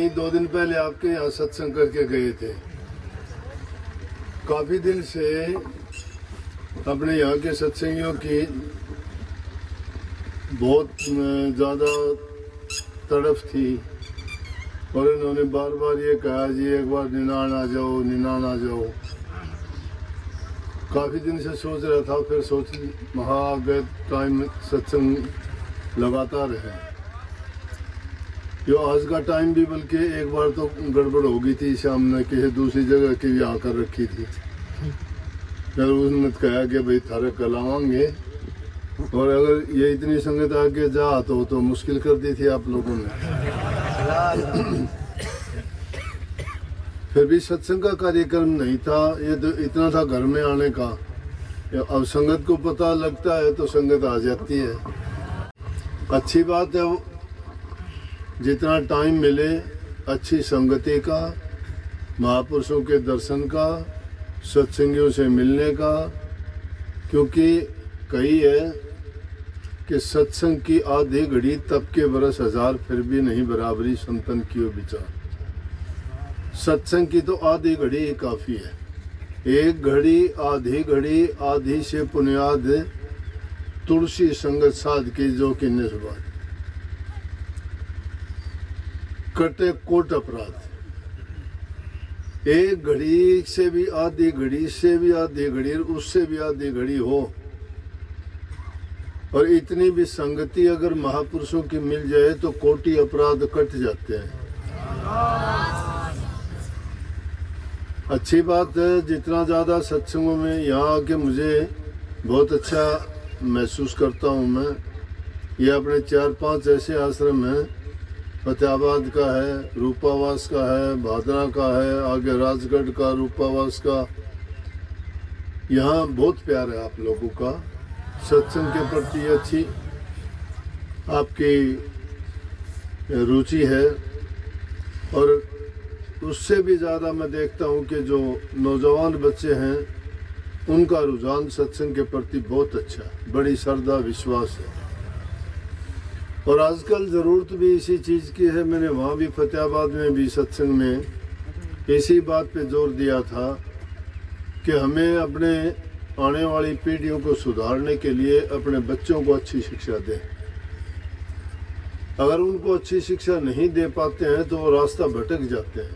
यहीं 2 दिन पहले आपके यहाँ सत्संग करके गए थे। काफ़ी दिन से अपने यहाँ के सत्संगियों की बहुत ज़्यादा तड़फ थी और इन्होंने बार बार ये कहा जी एक बार निनान आ जाओ, निनान आ जाओ। काफ़ी दिन से सोच रहा था, फिर सोच गए टाइम सत्संग लगातार है। जो आज का टाइम भी बल्कि एक बार तो गड़बड़ हो गई थी, शाम ने किसी दूसरी जगह की भी आकर रखी थी। फिर उसने कहा कि भाई थारे कलावांगे, और अगर ये इतनी संगत आगे जा तो मुश्किल कर दी थी आप लोगों ने। फिर भी सत्संग का कार्यक्रम नहीं था, ये तो इतना था घर में आने का। अब संगत को पता लगता है तो संगत आ जाती है। अच्छी बात है, जितना टाइम मिले अच्छी संगति का, महापुरुषों के दर्शन का, सत्संगियों से मिलने का। क्योंकि कही है कि सत्संग की आधी घड़ी तब के बरस हजार, फिर भी नहीं बराबरी संतन कियो विचार। सत्संग की तो आधी घड़ी ही काफ़ी है। एक घड़ी आधी से पुनियाद तुलसी संगत साध की जो कि निस्बत कटे कोट अपराध। एक घड़ी से भी आधी घड़ी से भी आधी घड़ी उससे भी आधी घड़ी हो, और इतनी भी संगति अगर महापुरुषों की मिल जाए तो कोटि अपराध कट जाते हैं। अच्छी बात है, जितना ज़्यादा सत्संगों में यहाँ आके मुझे बहुत अच्छा महसूस करता हूँ मैं। ये अपने 4-5 ऐसे आश्रम हैं, फतेहाबाद का है, रूपावास का है, भादरा का है, आगे राजगढ़ का, रूपावास का। यहाँ बहुत प्यार है आप लोगों का, सत्संग के प्रति अच्छी आपकी रुचि है। और उससे भी ज़्यादा मैं देखता हूँ कि जो नौजवान बच्चे हैं उनका रुझान सत्संग के प्रति बहुत अच्छा, बड़ी श्रद्धा विश्वास है। और आजकल ज़रूरत भी इसी चीज़ की है। मैंने वहाँ भी फतेहाबाद में भी सत्संग में इसी बात पे जोर दिया था कि हमें अपने आने वाली पीढ़ियों को सुधारने के लिए अपने बच्चों को अच्छी शिक्षा दें। अगर उनको अच्छी शिक्षा नहीं दे पाते हैं तो वो रास्ता भटक जाते हैं।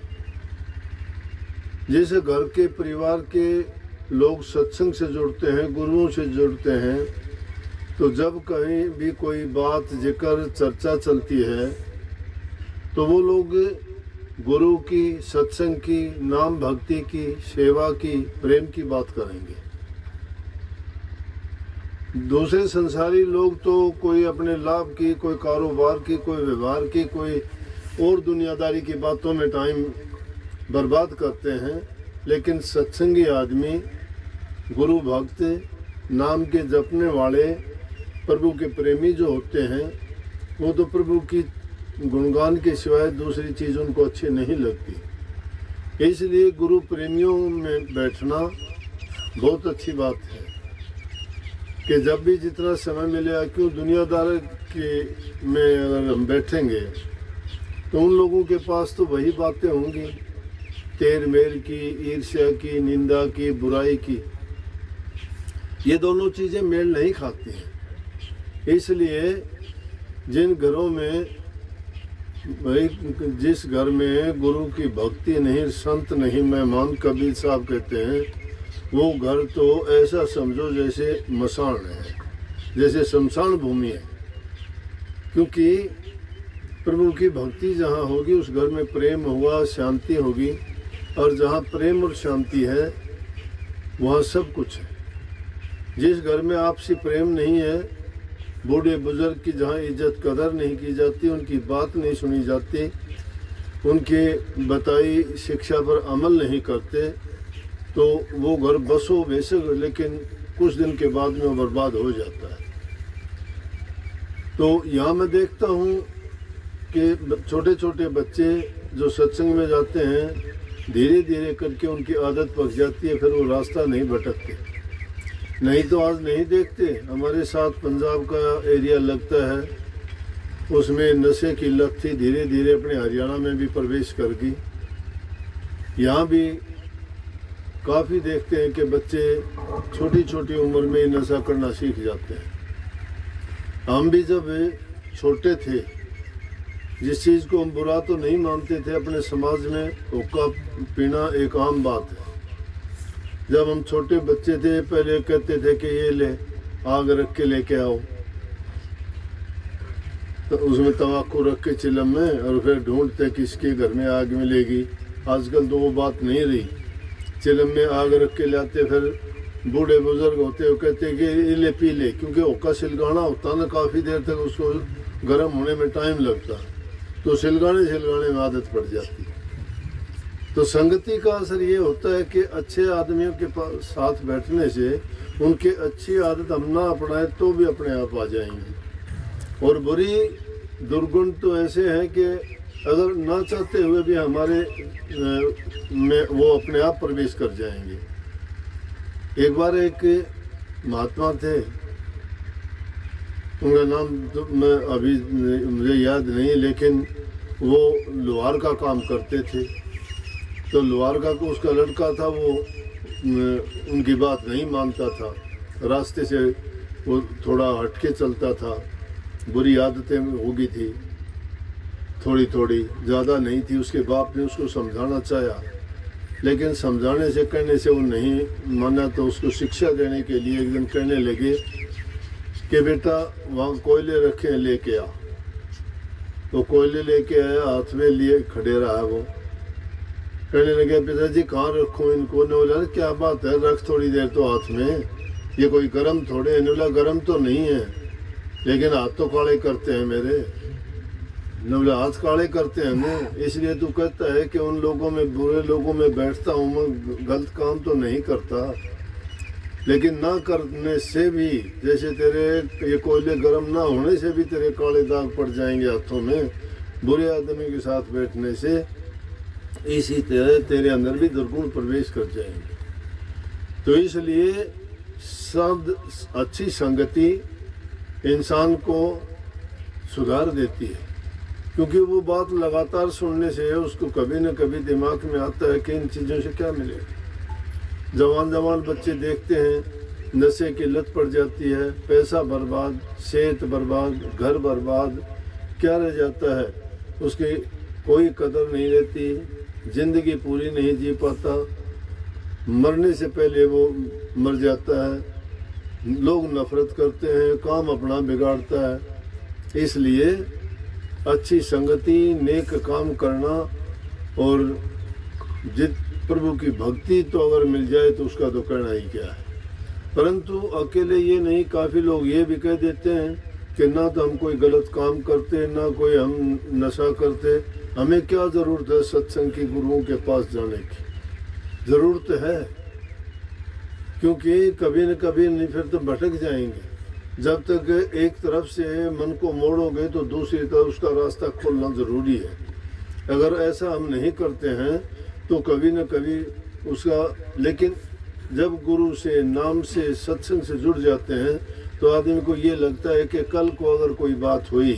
जैसे घर के परिवार के लोग सत्संग से जुड़ते हैं, गुरुओं से जुड़ते हैं, तो जब कहीं भी कोई बात जिक्र चर्चा चलती है तो वो लोग गुरु की, सत्संग की, नाम भक्ति की, सेवा की, प्रेम की बात करेंगे। दूसरे संसारी लोग तो कोई अपने लाभ की, कोई कारोबार की, कोई व्यवहार की, कोई और दुनियादारी की बातों में टाइम बर्बाद करते हैं। लेकिन सत्संगी आदमी, गुरु भक्त, नाम के जपने वाले, प्रभु के प्रेमी जो होते हैं, वो तो प्रभु की गुणगान के सिवाय दूसरी चीज़ उनको अच्छी नहीं लगती। इसलिए गुरु प्रेमियों में बैठना बहुत अच्छी बात है कि जब भी जितना समय मिले, क्यों दुनियादार के में अगर हम बैठेंगे तो उन लोगों के पास तो वही बातें होंगी, तेर मेर की, ईर्ष्या की, निंदा की, बुराई की। ये दोनों चीज़ें मेल नहीं खाती हैं। इसलिए जिन घरों में जिस घर में गुरु की भक्ति नहीं, संत नहीं, मेहमान, कबीर साहब कहते हैं, वो घर तो ऐसा समझो जैसे मसान है, जैसे शमशान भूमि है। क्योंकि प्रभु की भक्ति जहाँ होगी उस घर में प्रेम होगा, शांति होगी, और जहाँ प्रेम और शांति है वहाँ सब कुछ है। जिस घर में आपसी प्रेम नहीं है, बूढ़े बुजुर्ग की जहाँ इज्जत कदर नहीं की जाती, उनकी बात नहीं सुनी जाती, उनके बताई शिक्षा पर अमल नहीं करते, तो वो घर बसो बेशक, लेकिन कुछ दिन के बाद में वो बर्बाद हो जाता है। तो यहाँ मैं देखता हूँ कि छोटे छोटे बच्चे जो सत्संग में जाते हैं, धीरे धीरे करके उनकी आदत पक जाती है, फिर वो रास्ता नहीं भटकते। नहीं तो आज नहीं देखते। हमारे साथ पंजाब का एरिया लगता है, उसमें नशे की लत थी, धीरे धीरे अपने हरियाणा में भी प्रवेश कर गई। यहाँ भी काफ़ी देखते हैं कि बच्चे छोटी छोटी उम्र में ही नशा करना सीख जाते हैं। हम भी जब छोटे थे, जिस चीज़ को हम बुरा तो नहीं मानते थे, अपने समाज में हुक्का पीना एक आम बात है। जब हम छोटे बच्चे थे, पहले कहते थे कि ये ले आग रख के लेके आओ, तो उसमें तंबाकू रख के चिलम में, और फिर ढूंढते किसके घर में आग मिलेगी। आजकल तो वो बात नहीं रही, चिलम में आग रख के लाते, फिर बूढ़े बुजुर्ग होते वो कहते कि ये ले पी ले, क्योंकि हुक्का सिलगाना होता ना, काफ़ी देर तक उसको गर्म होने में टाइम लगता, तो सिलगाने में आदत पड़ जाती। तो संगति का असर ये होता है कि अच्छे आदमियों के साथ बैठने से उनके अच्छी आदत हम ना अपनाए तो भी अपने आप आ जाएंगी, और बुरी दुर्गुण तो ऐसे हैं कि अगर ना चाहते हुए भी हमारे में वो अपने आप प्रवेश कर जाएंगे। एक बार एक महात्मा थे, उनका नाम तो मैं अभी मुझे याद नहीं, लेकिन वो लोहार का काम करते थे। तो लोहार का को उसका लड़का था, वो उनकी बात नहीं मानता था, रास्ते से वो थोड़ा हटके चलता था, बुरी आदतें हो गई थी, थोड़ी थोड़ी, ज़्यादा नहीं थी। उसके बाप ने उसको समझाना चाहा, लेकिन समझाने से कहने से वो नहीं माना, तो उसको शिक्षा देने के लिए एक दिन कहने लगे कि बेटा वहाँ कोयले रखे हैं, लेके आ। तो कोयले लेके आया, हाथ में लिए खड़े रहा। वो कहने लगे पिताजी कहाँ रखूँ इनको? ने बोला क्या बात है, रख थोड़ी देर तो हाथ में, ये कोई गरम थोड़े है। ने बोला गरम तो नहीं है, लेकिन हाथ तो काले करते हैं मेरे। ने बोला हाथ काले करते हैं ना, इसलिए तू कहता है कि उन लोगों में, बुरे लोगों में बैठता हूँ मैं, गलत काम तो नहीं करता, लेकिन ना करने से भी, जैसे तेरे ये कोयले गर्म ना होने से भी तेरे काले दाग पड़ जाएंगे हाथों में, बुरे आदमी के साथ बैठने से, इसी तरह तेरे अंदर भी दुर्गुण प्रवेश कर जाएंगे। तो इसलिए सब अच्छी संगति इंसान को सुधार देती है, क्योंकि वो बात लगातार सुनने से उसको कभी न कभी दिमाग में आता है कि इन चीज़ों से क्या मिलेगा। जवान बच्चे देखते हैं नशे की लत पड़ जाती है, पैसा बर्बाद, सेहत बर्बाद, घर बर्बाद, क्या रह जाता है, उसकी कोई कदर नहीं रहती, जिंदगी पूरी नहीं जी पाता, मरने से पहले वो मर जाता है, लोग नफरत करते हैं, काम अपना बिगाड़ता है। इसलिए अच्छी संगति, नेक काम करना, और जित प्रभु की भक्ति तो अगर मिल जाए तो उसका तो कहना ही क्या है। परंतु अकेले ये नहीं, काफ़ी लोग ये भी कह देते हैं कि ना तो हम कोई गलत काम करते, ना कोई हम नशा करते, हमें क्या ज़रूरत है सत्संग की, गुरुओं के पास जाने की? ज़रूरत है, क्योंकि कभी न कभी नहीं फिर तो भटक जाएंगे। जब तक एक तरफ से मन को मोड़ोगे तो दूसरी तरफ उसका रास्ता खोलना ज़रूरी है। अगर ऐसा हम नहीं करते हैं तो कभी न कभी उसका, लेकिन जब गुरु से, नाम से, सत्संग से जुड़ जाते हैं तो आदमी को ये लगता है कि कल को अगर कोई बात हुई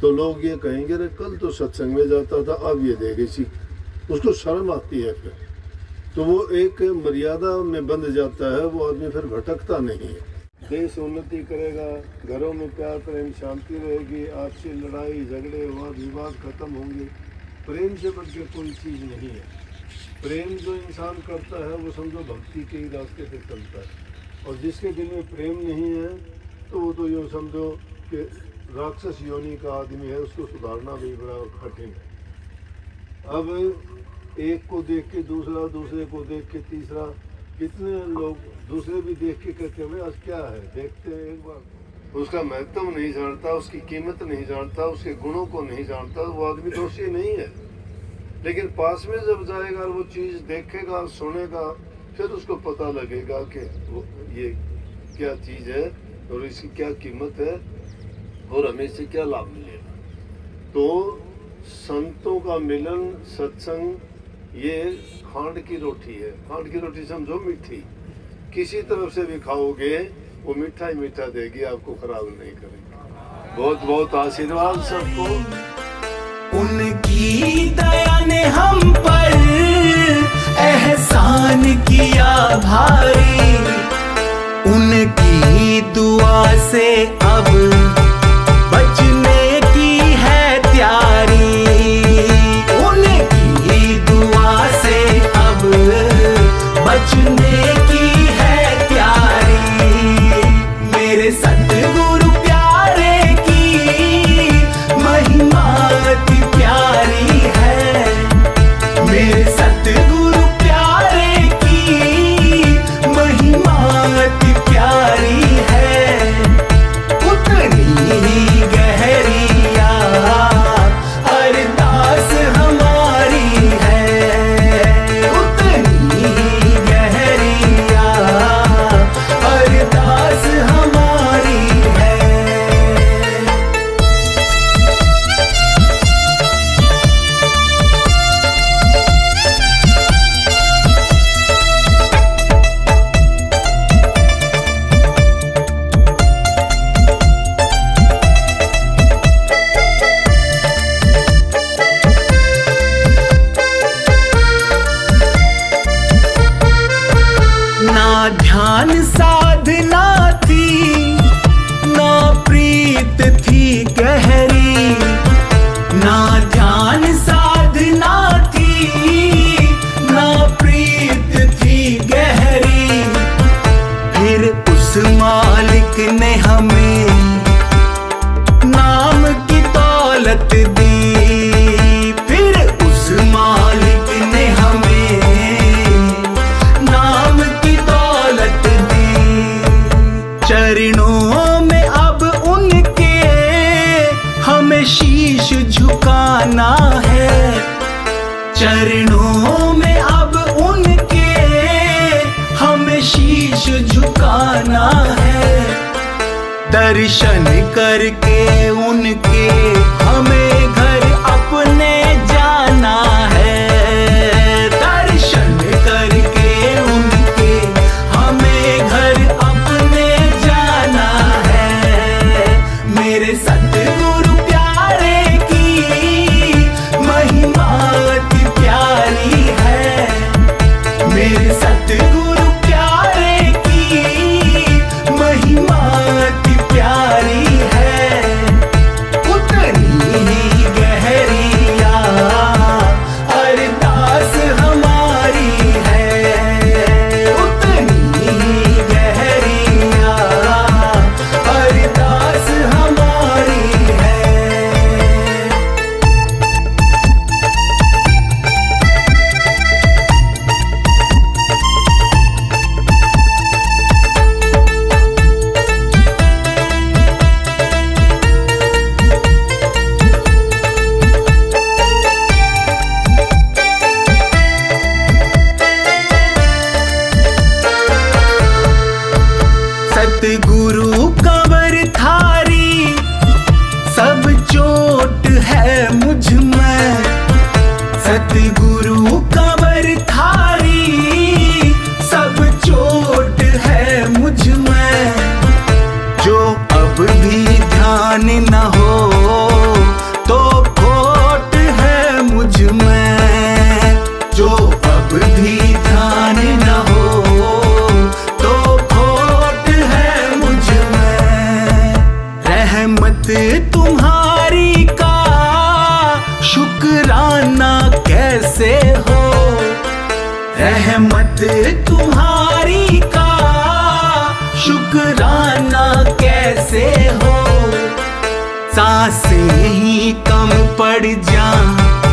तो लोग ये कहेंगे अरे कल तो सत्संग में जाता था, अब ये देख इसी, उसको शर्म आती है फिर, तो वो एक मर्यादा में बंध जाता है, वो आदमी फिर भटकता नहीं है। देश उन्नति करेगा, घरों में प्यार प्रेम शांति रहेगी, आपसी लड़ाई झगड़े वाद विवाद खत्म होंगे। प्रेम से बढ़ के कोई चीज़ नहीं है। प्रेम जो इंसान करता है वो समझो भक्ति के ही रास्ते पे चलता है, और जिसके दिल में प्रेम नहीं है तो वो तो यूँ समझो कि राक्षस योनि का आदमी है, उसको सुधारना भी बड़ा कठिन है। अब एक को देख के दूसरा, दूसरे को देख के तीसरा, कितने लोग दूसरे भी देख के कहते हैं आज क्या है, देखते हैं एक बार। उसका महत्व नहीं जानता, उसकी कीमत नहीं जानता, उसके गुणों को नहीं जानता, वो आदमी दोषी नहीं है। लेकिन पास में जब जाएगा और वो चीज़ देखेगा, सुनेगा, फिर उसको पता लगेगा कि वो ये क्या चीज़ है और इसकी क्या कीमत है और हमें इससे क्या लाभ मिलेगा। तो संतों का मिलन, सत्संग, ये खांड की रोटी है। खांड की रोटी समझो मीठी, किसी तरफ से भी खाओगे वो मीठा ही मीठा देगी, आपको खराब नहीं करेगी। बहुत बहुत आशीर्वाद सबको। उनकी दया ने हम पर एहसान किया भारी, उनकी दुआ से अब बचने की है तैयारी, उनकी दुआ से अब बचने की है तैयारी। मेरे सतगुरु प्यारे की महिमा अति प्यारी है, मेरे सतगुरु प्यारे की महिमा अति प्यारी है। उतनी ही गहरिया अरदास हमारी है, उतनी ही गहरिया अरदास हमारी है। ना ध्यान साधना थी, ना प्रीत थी गहरी, ना ध्यान साधना थी, ना प्रीत थी गहरी। फिर उस मालिक ने हमें नाम की दौलत दी, फिर उस मालिक ने हमें नाम की दौलत दी। चरणों में अब उनके हमें शीश झुकाना है, चरणों में अब उनके हमें शीश झुकाना है। दर्शन करके उनके हमें घर अपने जाना है, दर्शन करके उनके हमें घर अपने जाना है। मेरे सतगुरु प्यारे की महिमा अति प्यारी है, मेरे सतगुरु प्यारे की महिमा अति प्यारी है। उतनी ही गहरिया अरदास हमारी है, उतनी ही गहरिया अरदास हमारी है। सतगुरु कंवर थारी सब चोट है मुझ में, सतगुरु कंवर थारी सब चोट है मुझ में। जो अब भी ध्यान न हो तो खोट है मुझ में, जो अब भी ध्यान न हो तो खोट है मुझ में। रहमत तुम्हारी का शुक्राना कैसे हो, रहमत तुम्हारी का शुक्राना कैसे हो। सांसें ही कम पड़ जाएं